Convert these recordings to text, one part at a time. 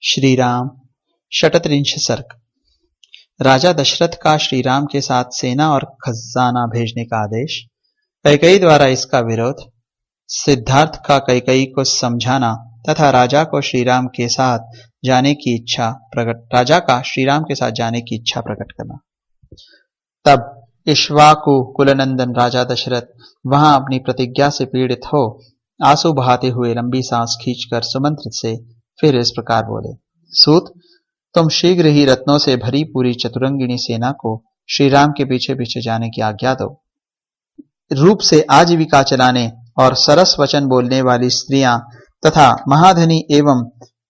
श्री राम षट्त्रिंश सर्ग। राजा दशरथ का श्री राम के साथ सेना और खजाना भेजने का आदेश, कैकेयी द्वारा इसका विरोध, सिद्धार्थ का कैकेयी को समझाना तथा राजा का श्री राम के साथ जाने की इच्छा प्रकट करना। तब इक्ष्वाकु कुलनंदन राजा दशरथ वहां अपनी प्रतिज्ञा से पीड़ित हो आंसू बहाते हुए लंबी सांस खींचकर सुमंत्र से फिर इस प्रकार बोले। सूत, तुम शीघ्र ही रत्नों से भरी पूरी चतुरंगिणी सेना को श्री राम के पीछे पीछे जाने की आज्ञा दो। रूप से आजीविका चलाने और सरस वचन बोलने वाली स्त्रियां तथा महाधनी एवं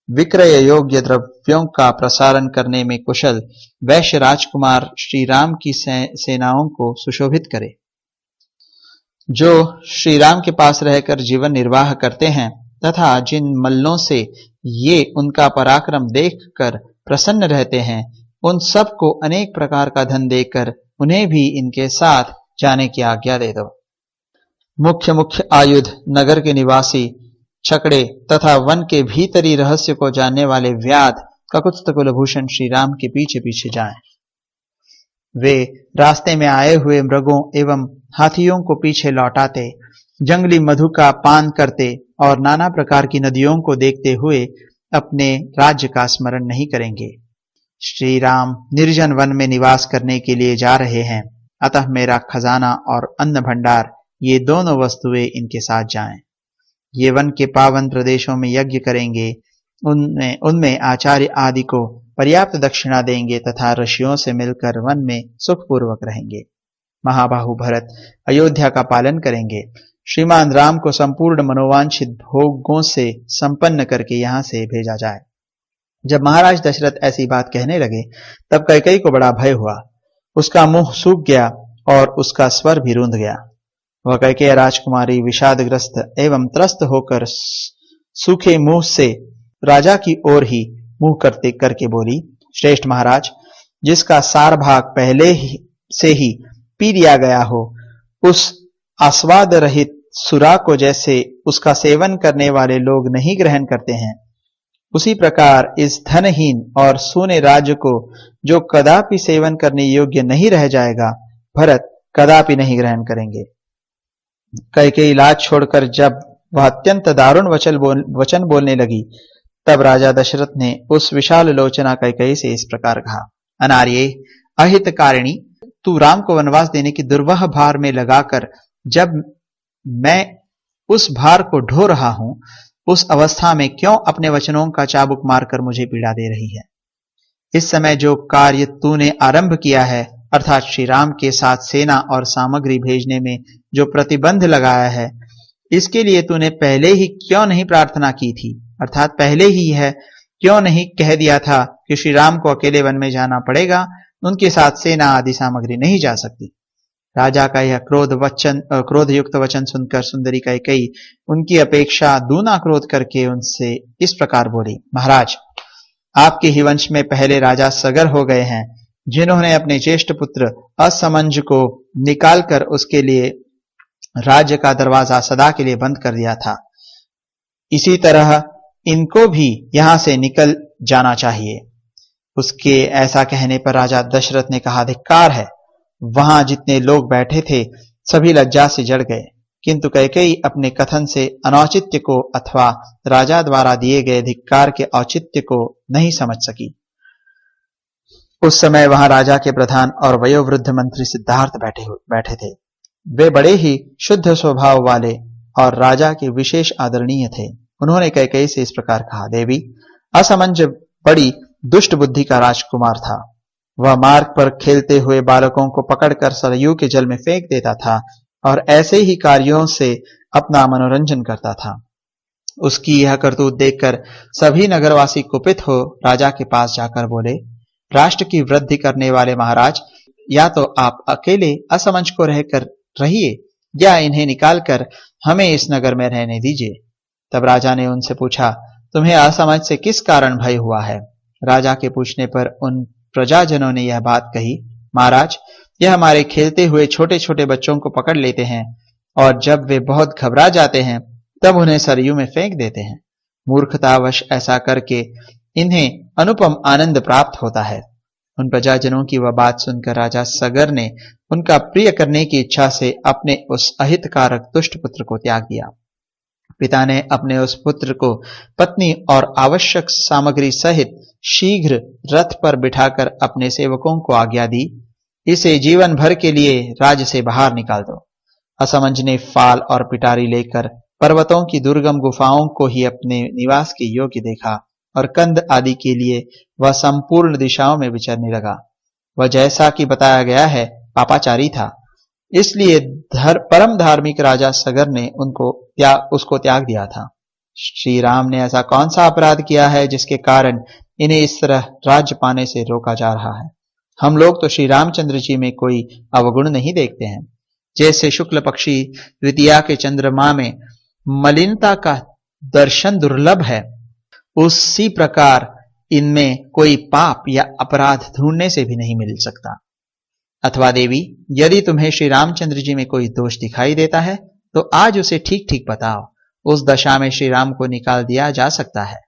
विक्रय योग्य द्रव्यों का प्रसारण करने में कुशल वैश्य राजकुमार श्री राम की सेनाओं को सुशोभित करे। जो श्री राम के पास रहकर जीवन निर्वाह करते हैं तथा जिन मल्लों से ये उनका पराक्रम देखकर प्रसन्न रहते हैं, उन सबको अनेक प्रकार का धन देकर उन्हें भी इनके साथ जाने की आज्ञा दे दो। मुख्य मुख्य आयुध, नगर के निवासी, छकड़े तथा वन के भीतरी रहस्य को जानने वाले व्याध, ककुत्स्थ कुलभूषण श्री राम के पीछे पीछे जाएं। वे रास्ते में आए हुए मृगों एवं हाथियों को पीछे लौटाते, जंगली मधु का पान करते और नाना प्रकार की नदियों को देखते हुए अपने राज्य का स्मरण नहीं करेंगे। श्री राम निर्जन वन में निवास करने के लिए जा रहे हैं, अतः मेरा खजाना और अन्न भंडार ये दोनों वस्तुएं इनके साथ जाएं। ये वन के पावन प्रदेशों में यज्ञ करेंगे, उनमें आचार्य आदि को पर्याप्त दक्षिणा देंगे तथा ऋषियों से मिलकर वन में सुखपूर्वक रहेंगे। महाबाहु भरत अयोध्या का पालन करेंगे। श्रीमान राम को संपूर्ण मनोवांछित भोगों से संपन्न करके यहां से भेजा जाए। जब महाराज दशरथ ऐसी बात कहने लगे, तब कैकेयी को बड़ा भय हुआ। उसका मुंह सूख गया और उसका स्वर भी रूंध गया। वह कैकेयी राजकुमारी विषादग्रस्त एवं त्रस्त होकर सूखे मुंह से राजा की ओर ही मुंह करके बोली, श्रेष्ठ महाराज, जिसका सार भाग पहले से ही पी लिया गया हो, उस आस्वाद रहित सुरा को जैसे उसका सेवन करने वाले लोग नहीं ग्रहण करते हैं, उसी प्रकार इस धनहीन और सूने राज्य को जो कदापि सेवन करने योग्य नहीं रह जाएगा, भरत कदापि नहीं ग्रहण करेंगे। कैकेयी लाज छोड़कर जब वह अत्यंत दारुण वचन बोलने लगी, तब राजा दशरथ ने उस विशाल लोचना कैकेयी से इस प्रकार कहा, अनार्ये अहितकारिणी, तू राम को वनवास देने की दुर्वह भार में लगाकर जब मैं उस भार को ढो रहा हूं, उस अवस्था में क्यों अपने वचनों का चाबुक मारकर मुझे पीड़ा दे रही है। इस समय जो कार्य तूने आरंभ किया है, अर्थात श्री राम के साथ सेना और सामग्री भेजने में जो प्रतिबंध लगाया है, इसके लिए तूने पहले ही क्यों नहीं प्रार्थना की थी, अर्थात पहले ही यह क्यों नहीं कह दिया था कि श्री राम को अकेले वन में जाना पड़ेगा, उनके साथ सेना आदि सामग्री नहीं जा सकती। राजा का यह क्रोधयुक्त वचन सुनकर सुंदरी कैकेयी उनकी अपेक्षा दूना क्रोध करके उनसे इस प्रकार बोली, महाराज, आपके ही वंश में पहले राजा सगर हो गए हैं, जिन्होंने अपने ज्येष्ठ पुत्र असमंज को निकालकर उसके लिए राज्य का दरवाजा सदा के लिए बंद कर दिया था। इसी तरह इनको भी यहां से निकल जाना चाहिए। उसके ऐसा कहने पर राजा दशरथ ने कहा, धिक्कार है। वहां जितने लोग बैठे थे सभी लज्जा से जड़ गए, किंतु कैकेयी अपने कथन से अनौचित्य को अथवा राजा द्वारा दिए गए धिक्कार के औचित्य को नहीं समझ सकी। उस समय वहां राजा के प्रधान और वयोवृद्ध मंत्री सिद्धार्थ बैठे थे। वे बड़े ही शुद्ध स्वभाव वाले और राजा के विशेष आदरणीय थे। उन्होंने कैकेयी से इस प्रकार कहा, देवी, असमंज बड़ी दुष्ट बुद्धि का राजकुमार था। वह मार्ग पर खेलते हुए बालकों को पकड़कर सरयू के जल में फेंक देता था और ऐसे ही कार्यों से अपना मनोरंजन करता था। उसकी यह करतूत देखकर सभी नगरवासी कुपित हो राजा के पास जाकर बोले, राष्ट्र की वृद्धि करने वाले महाराज, या तो आप अकेले असमंज को रहकर रहिए या इन्हें निकालकर हमें इस नगर में रहने दीजिए। तब राजा ने उनसे पूछा, तुम्हें असमंज से किस कारण भय हुआ है। राजा के पूछने पर उन प्रजाजनों ने यह बात कही, महाराज, यह हमारे खेलते हुए छोटे छोटे बच्चों को पकड़ लेते हैं और जब वे बहुत घबरा जाते हैं तब उन्हें सरयू में फेंक देते हैं। मूर्खतावश ऐसा करके इन्हें अनुपम आनंद प्राप्त होता है। उन प्रजाजनों की वह बात सुनकर राजा सगर ने उनका प्रिय करने की इच्छा से अपने उस अहितकारक दुष्ट पुत्र को त्याग दिया। पिता ने अपने उस पुत्र को पत्नी और आवश्यक सामग्री सहित शीघ्र रथ पर बिठाकर अपने सेवकों को आज्ञा दी, इसे जीवन भर के लिए राज्य से बाहर निकाल दो। असमंज ने फाल और पिटारी लेकर पर्वतों की दुर्गम गुफाओं को ही अपने निवास के योग्य देखा और कंद आदि के लिए वह संपूर्ण दिशाओं में विचरने लगा। वह जैसा कि बताया गया है पापाचारी था, इसलिए परम धार्मिक राजा सगर ने उसको त्याग दिया था। श्री राम ने ऐसा कौन सा अपराध किया है जिसके कारण इन्हें इस तरह राज्य पाने से रोका जा रहा है? हम लोग तो श्री रामचंद्र जी में कोई अवगुण नहीं देखते हैं। जैसे शुक्ल पक्षी द्वितीया के चंद्रमा में मलिनता का दर्शन दुर्लभ है, उसी प्रकार इनमें कोई पाप या अपराध ढूंढने से भी नहीं मिल सकता। अथवा देवी, यदि तुम्हें श्री रामचंद्र जी में कोई दोष दिखाई देता है तो आज उसे ठीक ठीक बताओ। उस दशा में श्री राम को निकाल दिया जा सकता है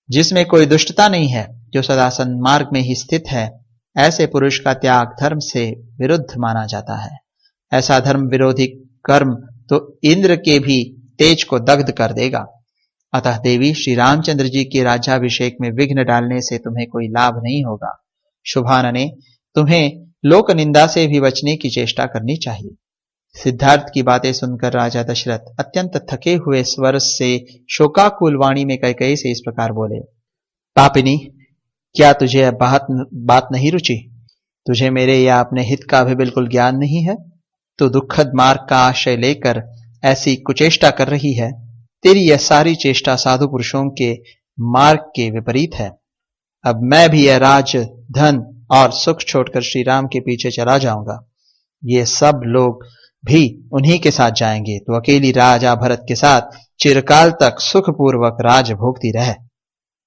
जिसमें कोई दुष्टता नहीं है, जो सदा सन्मार्ग में ही स्थित है। ऐसे पुरुष का त्याग धर्म से विरुद्ध माना जाता है। ऐसा धर्म विरोधी कर्म तो इंद्र के भी तेज को दग्ध कर देगा। अतः देवी, श्री रामचंद्र जी के राज्याभिषेक में विघ्न डालने से तुम्हें कोई लाभ नहीं होगा। शुभानने, तुम्हें लोक निंदा से भी बचने की चेष्टा करनी चाहिए। सिद्धार्थ की बातें सुनकर राजा दशरथ अत्यंत थके हुए स्वर से शोकाकुल वाणी में कैकेयी से इस प्रकार बोले, पापिनी, क्या तुझे अब बात नहीं रुची? तुझे मेरे या अपने हित का भी बिल्कुल ज्ञान नहीं है? तो दुखद मार्ग का आश्रय लेकर ऐसी कुचेष्टा कर रही है। तेरी यह सारी चेष्टा साधु पुरुषों के मार्ग के विपरीत है। अब मैं भी यह राज, धन और सुख छोड़कर श्री राम के पीछे चला जाऊंगा। ये सब लोग भी उन्हीं के साथ जाएंगे, तो अकेली राजा भरत के साथ चिरकाल तक सुखपूर्वक राज भोगती रहे।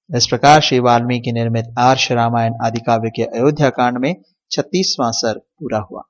इस प्रकार श्री वाल्मीकि निर्मित आर्ष रामायण आदि काव्य के अयोध्या कांड में 36वां सर्ग पूरा हुआ।